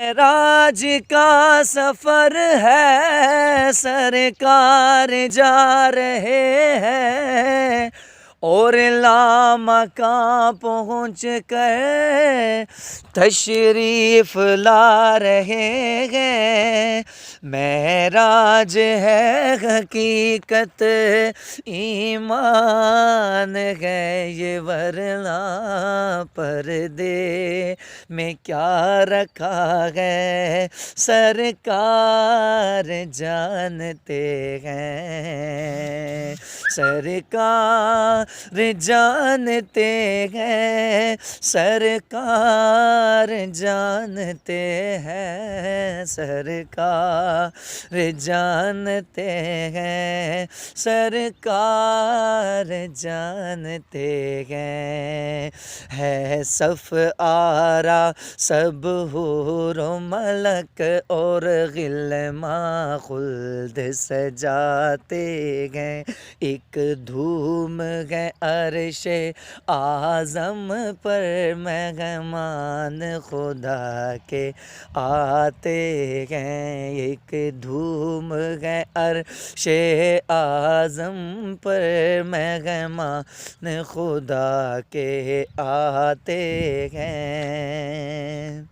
राज का सफर है, सरकार जा रहे हैं और लामकां पहुँच कर तशरीफ़ ला रहे हैं। महराज है हकीकत, ईमान है ये, वरना पर्दे में क्या रखा है सरकार जानते हैं। सरकार जानते हैं, सरकार जानते हैं, सरकार जानते हैं, सरकार जानते हैं। है सफ आरा सब हूरो मलक और गिलमा खुल्द सजाते हैं। एक धूम है अर्शे आज़म पर, मेहमान खुदा के आते हैं। एक धूम है अर्शे आज़म पर, मेहमान खुदा के आते हैं।